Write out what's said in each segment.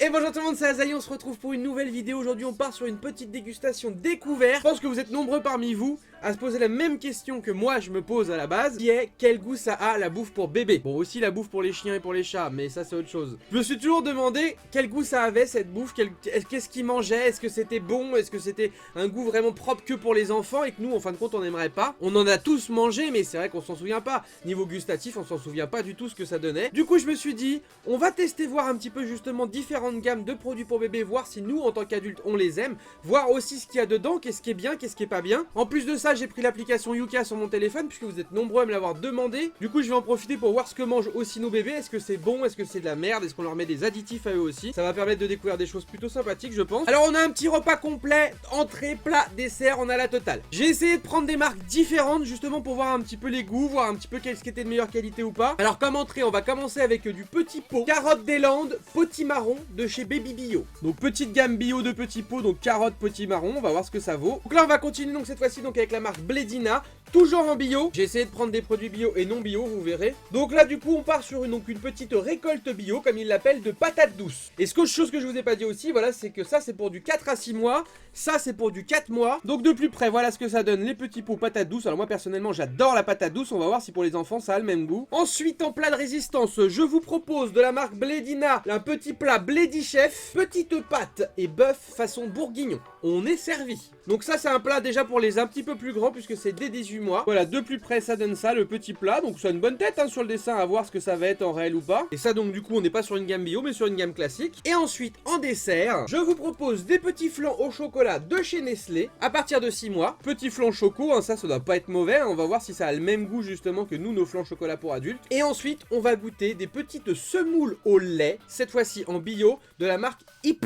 Et bonjour tout le monde, c'est Azaï, on se retrouve pour une nouvelle vidéo. Aujourd'hui on part sur une petite dégustation découverte. Je pense que vous êtes nombreux parmi vous à se poser la même question que moi je me pose à la base, qui est quel goût ça a la bouffe pour bébé. Bon, aussi la bouffe pour les chiens et pour les chats, mais ça c'est autre chose. Je me suis toujours demandé quel goût ça avait cette bouffe, qu'est-ce qu'ils mangeaient, est-ce que c'était bon, est-ce que c'était un goût vraiment propre que pour les enfants et que nous en fin de compte on n'aimerait pas. On en a tous mangé mais c'est vrai qu'on s'en souvient pas. Niveau gustatif on s'en souvient pas du tout ce que ça donnait. Du coup je me suis dit, on va tester voir un petit peu justement différentes gammes de produits pour bébé, voir si nous en tant qu'adultes on les aime, voir aussi ce qu'il y a dedans, qu'est-ce qui est bien, qu'est-ce qui est pas bien. En plus de ça j'ai pris l'application Yuka sur mon téléphone puisque vous êtes nombreux à me l'avoir demandé. Du coup je vais en profiter pour voir ce que mangent aussi nos bébés. Est-ce que c'est bon, est-ce que c'est de la merde, est-ce qu'on leur met des additifs à eux aussi. Ça va permettre de découvrir des choses plutôt sympathiques je pense. Alors on a un petit repas complet, entrée, plat, dessert, on a la totale. J'ai essayé de prendre des marques différentes justement pour voir un petit peu les goûts, voir un petit peu qu'est-ce qui était de meilleure qualité ou pas. Alors comme entrée on va commencer avec du petit pot, carotte des Landes, potimarron de chez Baby Bio. Donc petite gamme bio de petits pots, donc carotte, potimarron, on va voir ce que ça vaut. Donc là on va continuer donc cette fois-ci donc avec la marque Blédina, toujours en bio. J'ai essayé de prendre des produits bio et non bio, vous verrez. Donc là du coup on part sur une petite récolte bio comme ils l'appellent de patates douces. Et chose que je vous ai pas dit aussi, voilà, c'est que ça c'est pour du 4 à 6 mois, ça c'est pour du 4 mois. Donc de plus près voilà ce que ça donne, les petits pots patates douces. Alors moi personnellement j'adore la patate douce, on va voir si pour les enfants ça a le même goût. Ensuite en plat de résistance, je vous propose de la marque Blédina un petit plat Blédi Chef, petite pâte et bœuf façon bourguignon. On est servi. Donc ça c'est un plat déjà pour les un petit peu plus grands puisque c'est dès 18 mois. Voilà, de plus près ça donne ça, le petit plat. Donc ça a une bonne tête hein, sur le dessin, à voir ce que ça va être en réel ou pas. Et ça donc du coup on n'est pas sur une gamme bio mais sur une gamme classique. Et ensuite en dessert, je vous propose des petits flans au chocolat de chez Nestlé à partir de 6 mois. Petits flans choco, hein, ça doit pas être mauvais, hein. On va voir si ça a le même goût justement que nous nos flans chocolat pour adultes. Et ensuite on va goûter des petites semoules au lait, cette fois-ci en bio, de la marque Hip.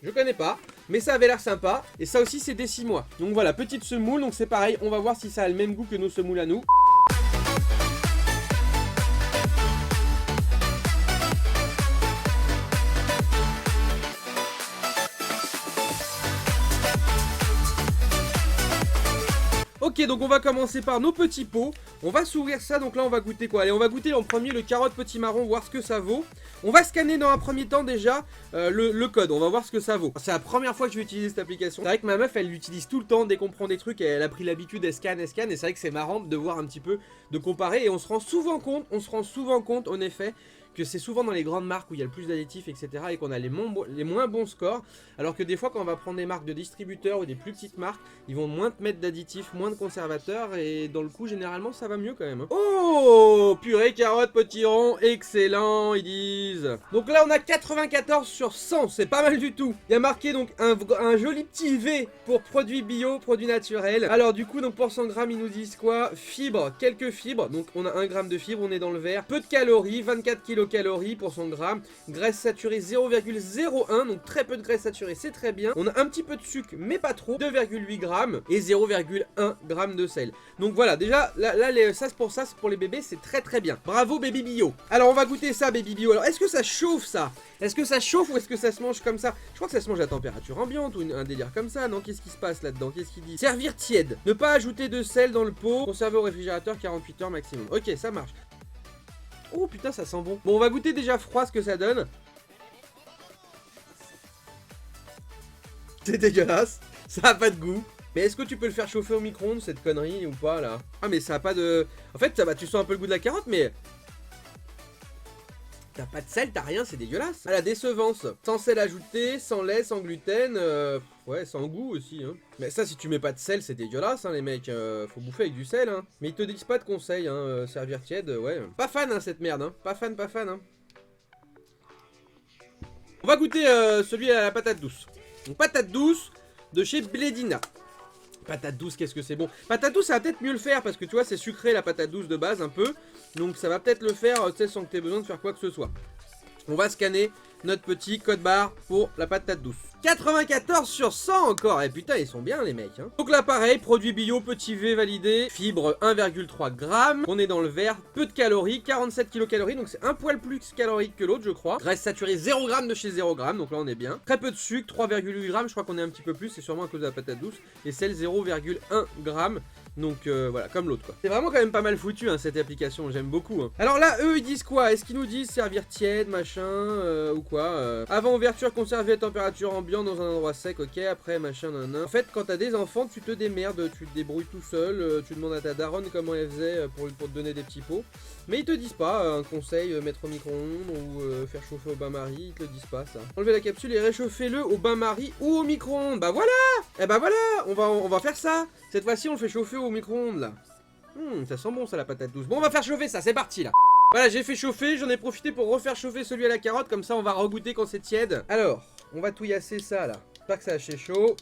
Je connais pas, mais ça avait l'air sympa. Et ça aussi c'est des 6 mois. Donc voilà, petite semoule, donc c'est pareil, on va voir si ça a le même goût que nos semoules à nous. Ok, donc on va commencer par nos petits pots. On va s'ouvrir ça, donc là on va goûter quoi? Allez, on va goûter en premier le carotte potimarron, voir ce que ça vaut. On va scanner dans un premier temps déjà le code, on va voir ce que ça vaut. C'est la première fois que je vais utiliser cette application. C'est vrai que ma meuf elle l'utilise tout le temps, dès qu'on prend des trucs, elle a pris l'habitude, elle scanne, et c'est vrai que c'est marrant de voir un petit peu, de comparer. Et on se rend souvent compte en effet que c'est souvent dans les grandes marques où il y a le plus d'additifs etc et qu'on a les moins bons scores, alors que des fois quand on va prendre des marques de distributeurs ou des plus petites marques, ils vont moins te mettre d'additifs, moins de conservateurs et dans le coup généralement ça va mieux quand même hein. Oh, purée carotte potiron, excellent ils disent. Donc là on a 94 sur 100, c'est pas mal du tout. Il y a marqué donc un joli petit V pour produits bio, produits naturels. Alors du coup donc pour 100 grammes ils nous disent quoi? Fibres, quelques fibres, donc on a 1 gramme de fibres, on est dans le vert. Peu de calories, 24 kcal pour 100 grammes. Graisse saturée 0,01, donc très peu de graisse saturée, c'est très bien. On a un petit peu de sucre, mais pas trop, 2,8 grammes et 0,1 g de sel. Donc voilà, déjà, là ça c'est pour les bébés, c'est très très bien. Bravo Baby Bio. Alors on va goûter ça Baby Bio. Alors est-ce que ça chauffe ça? Est-ce que ça chauffe ou est-ce que ça se mange comme ça? Je crois que ça se mange à température ambiante ou un délire comme ça, non? Qu'est-ce qui se passe là-dedans? Qu'est-ce qu'il dit? Servir tiède. Ne pas ajouter de sel dans le pot. Conserver au réfrigérateur 48 heures maximum. Ok, ça marche. Oh putain ça sent bon. Bon on va goûter déjà froid ce que ça donne. C'est dégueulasse. Ça a pas de goût. Mais est-ce que tu peux le faire chauffer au micro-ondes cette connerie ou pas là? Ah mais ça a pas de... En fait ça va, tu sens un peu le goût de la carotte mais... T'as pas de sel, t'as rien, c'est dégueulasse. Ah la décevance. Sans sel ajouté, sans lait, sans gluten, ouais, sans goût aussi hein. Mais ça si tu mets pas de sel c'est dégueulasse hein les mecs, faut bouffer avec du sel hein. Mais ils te disent pas de conseils hein, servir tiède, ouais. Pas fan hein cette merde hein, pas fan hein. On va goûter celui à la patate douce. Donc patate douce de chez Blédina. Patate douce, qu'est-ce que c'est bon. Patate douce ça va peut-être mieux le faire parce que tu vois c'est sucré la patate douce de base un peu. Donc ça va peut-être le faire tu sais sans que tu aies besoin de faire quoi que ce soit. On va scanner notre petit code barre pour la patate douce. 94 sur 100 encore. Et putain ils sont bien les mecs hein. Donc là pareil, produit bio, petit V validé. Fibre 1,3 g. On est dans le vert. Peu de calories, 47 kcal. Donc c'est un poil plus calorique que l'autre je crois. Graisse saturée 0 g de chez 0 g. Donc là on est bien. Très peu de sucre, 3,8 g. Je crois qu'on est un petit peu plus. C'est sûrement à cause de la patate douce. Et sel 0,1 g. Donc voilà, comme l'autre quoi. C'est vraiment quand même pas mal foutu hein, cette application, j'aime beaucoup. Hein. Alors là, eux ils disent quoi? Est-ce qu'ils nous disent servir tiède, machin, ou quoi avant ouverture, conserver à température ambiante dans un endroit sec, ok, après machin, nan. En fait, quand t'as des enfants, tu te démerdes, tu te débrouilles tout seul, tu demandes à ta daronne comment elle faisait pour te donner des petits pots. Mais ils te disent pas un conseil, mettre au micro-ondes ou faire chauffer au bain-marie, ils te le disent pas ça. Enlevez la capsule et réchauffez-le au bain-marie ou au micro-ondes. Bah voilà! Eh bah voilà, on va faire ça. Cette fois-ci, on le fait chauffer au micro-ondes là. Ça sent bon ça la patate douce. Bon, on va faire chauffer ça, c'est parti là. Voilà, j'ai fait chauffer, j'en ai profité pour refaire chauffer celui à la carotte, comme ça on va regoûter quand c'est tiède. Alors, on va touillasser ça là. J'espère que ça a assez chaud.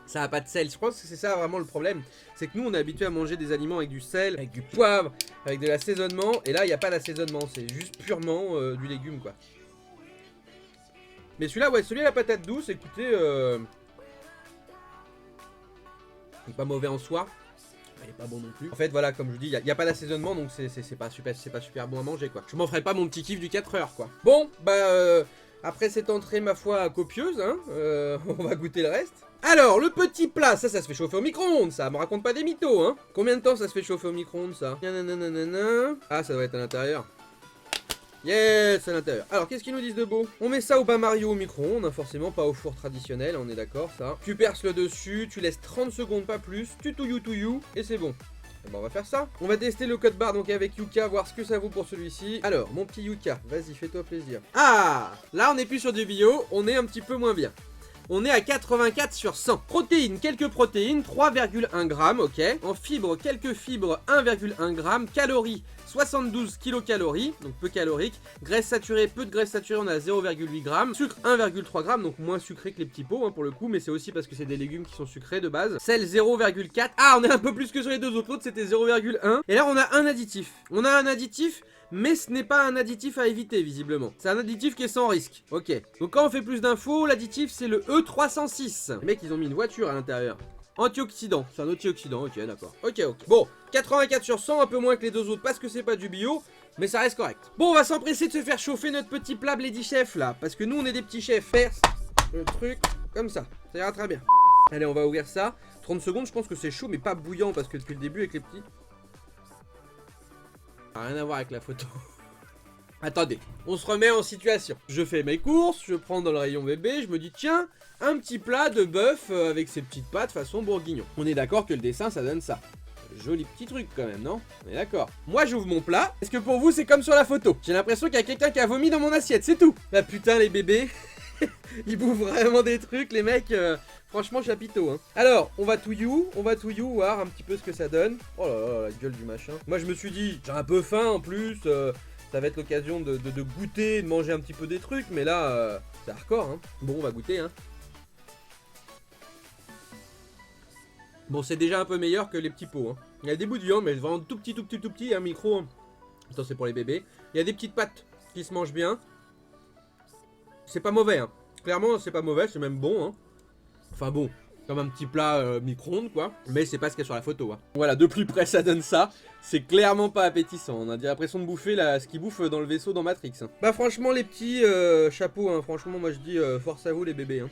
Ça a pas de sel, je pense que c'est ça vraiment le problème. C'est que nous on est habitué à manger des aliments avec du sel, avec du poivre, avec de l'assaisonnement. Et là il n'y a pas d'assaisonnement, c'est juste purement du légume quoi. Mais celui-là, ouais, celui à la patate douce, écoutez, il est pas mauvais en soi. Il est pas bon non plus. En fait, voilà, comme je dis, il n'y a pas d'assaisonnement, donc c'est pas super bon à manger, quoi. Je m'en ferai pas mon petit kiff du 4 heures, quoi. Bon, bah, après cette entrée, ma foi, copieuse, hein, on va goûter le reste. Alors, le petit plat, ça se fait chauffer au micro-ondes, ça. Me raconte pas des mythos, hein. Combien de temps ça se fait chauffer au micro-ondes, ça? Ah, ça doit être à l'intérieur. Yes, à l'intérieur. Alors, qu'est-ce qu'ils nous disent de beau? On met ça au bain-marie au micro-ondes, hein, forcément pas au four traditionnel, on est d'accord, ça. Tu perces le dessus, tu laisses 30 secondes, pas plus, tu touilles, et c'est bon. Et ben, on va faire ça. On va tester le code barre donc avec Yuka, voir ce que ça vaut pour celui-ci. Alors, mon petit Yuka, vas-y, fais-toi plaisir. Ah, là, on n'est plus sur du bio, on est un petit peu moins bien. On est à 84 sur 100. Protéines, quelques protéines, 3,1 g, ok. En fibres, quelques fibres, 1,1 g. Calories, 72 kilocalories, donc peu calorique. Graisse saturée, peu de graisse saturée, on a 0,8 g. Sucre, 1,3 g, donc moins sucré que les petits pots, hein, pour le coup, mais c'est aussi parce que c'est des légumes qui sont sucrés de base. Sel, 0,4. Ah, on est un peu plus que sur les deux autres, l'autre c'était 0,1. Et là, on a un additif. Mais ce n'est pas un additif à éviter, visiblement. C'est un additif qui est sans risque. Ok. Donc quand on fait plus d'infos, l'additif c'est le E306. Les mecs, ils ont mis une voiture à l'intérieur. Antioxydant. C'est un antioxydant, ok, d'accord. Ok. Bon, 84 sur 100, un peu moins que les deux autres parce que c'est pas du bio, mais ça reste correct. Bon, on va s'empresser de se faire chauffer notre petit plat Lady Chef là, parce que nous on est des petits chefs. Perce le truc comme ça. Ça ira très bien. Allez, on va ouvrir ça. 30 secondes, je pense que c'est chaud, mais pas bouillant parce que depuis le début avec les petits... Rien à voir avec la photo. Attendez, on se remet en situation. Je fais mes courses, je prends dans le rayon bébé, je me dis tiens, un petit plat de bœuf avec ses petites pâtes façon bourguignon. On est d'accord que le dessin ça donne ça. Joli petit truc quand même, non? On est d'accord. Moi j'ouvre mon plat. Est-ce que pour vous c'est comme sur la photo? J'ai l'impression qu'il y a quelqu'un qui a vomi dans mon assiette, c'est tout. Bah putain les bébés, ils bouffent vraiment des trucs les mecs. Franchement chapiteau hein. Alors on va tout you voir un petit peu ce que ça donne. Oh là là la gueule du machin. Moi je me suis dit j'ai un peu faim en plus, ça va être l'occasion de goûter, de manger un petit peu des trucs. Mais là c'est hardcore hein. Bon on va goûter hein. Bon c'est déjà un peu meilleur que les petits pots hein. Il y a des bouts de viande mais vraiment tout petit un micro. Attends c'est pour les bébés. Il y a des petites pâtes qui se mangent bien. C'est pas mauvais hein. Clairement c'est pas mauvais, c'est même bon hein. Enfin bon, comme un petit plat micro-ondes quoi. Mais c'est pas ce qu'il y a sur la photo hein. Voilà, de plus près ça donne ça. C'est clairement pas appétissant. On a l'impression de bouffer là, ce qu'ils bouffent dans le vaisseau dans Matrix hein. Bah franchement les petits chapeaux hein. Franchement moi je dis force à vous les bébés hein.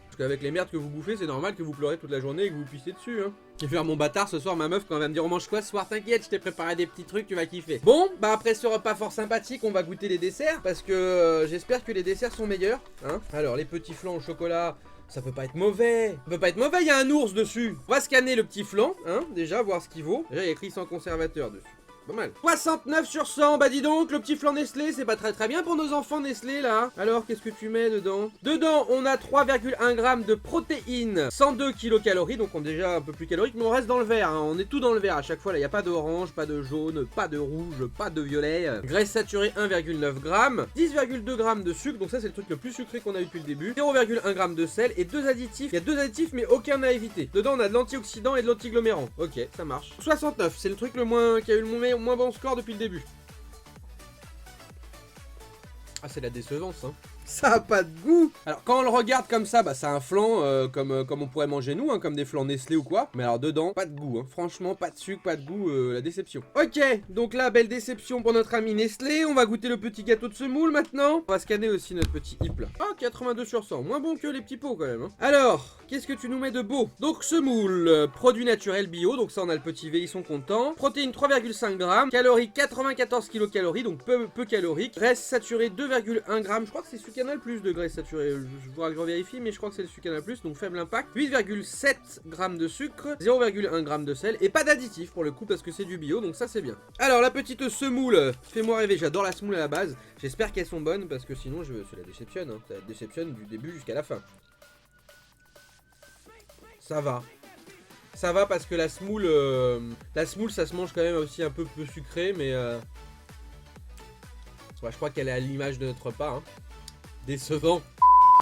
Parce qu'avec les merdes que vous bouffez c'est normal que vous pleurez toute la journée et que vous pissez dessus hein. Je vais faire mon bâtard ce soir ma meuf quand elle va me dire on mange quoi ce soir? T'inquiète je t'ai préparé des petits trucs tu vas kiffer. Bon bah après ce repas fort sympathique on va goûter les desserts. Parce que j'espère que les desserts sont meilleurs hein. Alors les petits flancs au chocolat. Ça peut pas être mauvais. Ça peut pas être mauvais, il y a un ours dessus. On va scanner le petit flanc, hein, déjà, voir ce qu'il vaut. Déjà, il y a écrit sans conservateur dessus. Pas mal. 69 sur 100, bah dis donc, le petit flan Nestlé, c'est pas très bien pour nos enfants Nestlé, là. Alors, qu'est-ce que tu mets dedans? Dedans, on a 3,1 g de protéines, 102 kilocalories, donc on est déjà un peu plus calorique, mais on reste dans le vert, hein. On est tout dans le vert à chaque fois, là, il n'y a pas d'orange, pas de jaune, pas de rouge, pas de violet. Graisse saturée, 1,9 g, 10,2 g de sucre, donc ça, c'est le truc le plus sucré qu'on a eu depuis le début, 0,1 g de sel, et deux additifs. Il y a deux additifs, mais aucun à éviter. Dedans, on a de l'antioxydant et de l'antiglomérant. Ok, ça marche. 69, c'est le truc le moins qui a eu le moins bon score depuis le début. Ah c'est la décevance hein. Ça a pas de goût. Alors quand on le regarde comme ça, bah c'est un flan comme on pourrait manger nous, hein, comme des flans Nestlé ou quoi. Mais alors dedans, pas de goût, hein. Franchement, pas de sucre, pas de goût, la déception. Ok, donc là, belle déception pour notre ami Nestlé. On va goûter le petit gâteau de semoule maintenant. On va scanner aussi notre petit hip là. Ah, 82 sur 100, moins bon que les petits pots quand même, hein. Alors, qu'est-ce que tu nous mets de beau? Donc semoule, produit naturel bio, donc ça on a le petit V, ils sont contents. Protéines 3,5 grammes, calories 94 kilocalories, donc peu calorique. Graisse saturée 2,1 grammes, je crois que c'est Sucanol plus de graisse saturée, je voudrais que je vérifie, mais je crois que c'est le Sucanol plus, donc faible impact. 8,7 grammes de sucre, 0,1 g de sel, et pas d'additif pour le coup parce que c'est du bio, donc ça c'est bien. Alors la petite semoule, fais-moi rêver, j'adore la semoule à la base, j'espère qu'elles sont bonnes parce que sinon je la déceptionne, hein. Ça la déceptionne du début jusqu'à la fin. Ça va. Ça va parce que la semoule ça se mange quand même aussi un peu sucré, mais ouais, je crois qu'elle est à l'image de notre repas, hein. Décevant.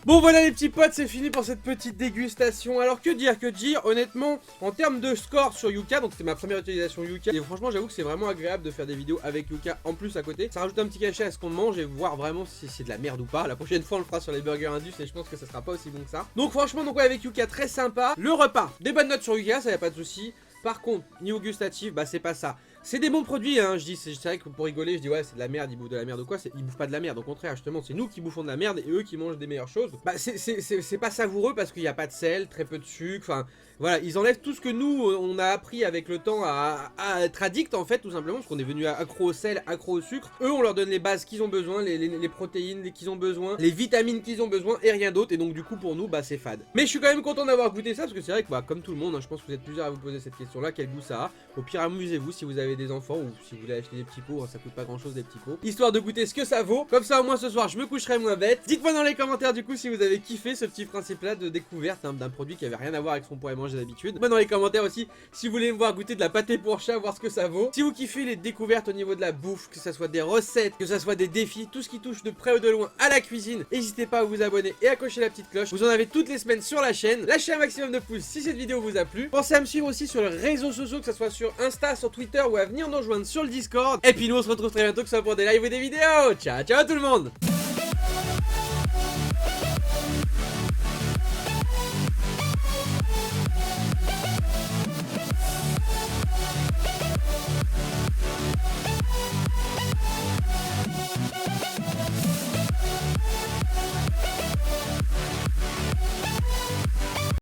Bon voilà les petits potes, c'est fini pour cette petite dégustation. Alors que dire, honnêtement, en termes de score sur Yuka, donc c'était ma première utilisation Yuka, et franchement j'avoue que c'est vraiment agréable de faire des vidéos avec Yuka en plus à côté. Ça rajoute un petit cachet à ce qu'on mange et voir vraiment si c'est de la merde ou pas. La prochaine fois on le fera sur les burgers Indus et je pense que ça sera pas aussi bon que ça. Donc franchement, donc ouais, avec Yuka très sympa. Le repas, des bonnes notes sur Yuka, ça y a pas de souci. Par contre, niveau gustatif, bah c'est pas ça. C'est des bons produits, hein, je dis, c'est vrai que pour rigoler, je dis ouais c'est de la merde, ils bouffent de la merde ou quoi, ils bouffent pas de la merde, au contraire, justement, c'est nous qui bouffons de la merde et eux qui mangent des meilleures choses. Bah c'est pas savoureux parce qu'il n'y a pas de sel, très peu de sucre, enfin voilà, ils enlèvent tout ce que nous, on a appris avec le temps à être addict en fait, tout simplement, parce qu'on est venu accro au sel, accro au sucre. Eux, on leur donne les bases qu'ils ont besoin, les protéines qu'ils ont besoin, les vitamines qu'ils ont besoin et rien d'autre, et donc du coup pour nous, bah c'est fade. Mais je suis quand même content d'avoir goûté ça, parce que c'est vrai que bah, comme tout le monde, hein, je pense que vous êtes plusieurs à vous poser cette question-là, quel goût ça a. Au pire, amusez-vous si vous avez des enfants ou si vous voulez acheter des petits pots, hein, ça coûte pas grand-chose des petits pots, histoire de goûter ce que ça vaut. Comme ça, au moins ce soir, je me coucherai moins bête. Dites-moi dans les commentaires du coup si vous avez kiffé ce petit principe-là de découverte, hein, d'un produit qui avait rien à voir avec ce qu'on pourrait manger d'habitude. Moi dans les commentaires aussi si vous voulez me voir goûter de la pâté pour chat, voir ce que ça vaut. Si vous kiffez les découvertes au niveau de la bouffe, que ça soit des recettes, que ça soit des défis, tout ce qui touche de près ou de loin à la cuisine, n'hésitez pas à vous abonner et à cocher la petite cloche. Vous en avez toutes les semaines sur la chaîne. Lâchez un maximum de pouces si cette vidéo vous a plu. Pensez à me suivre aussi sur les réseaux sociaux, que ce soit sur Insta, sur Twitter ou à venir nous rejoindre sur le Discord. Et puis nous on se retrouve très bientôt, que ce soit pour des lives ou des vidéos. Ciao ciao tout le monde.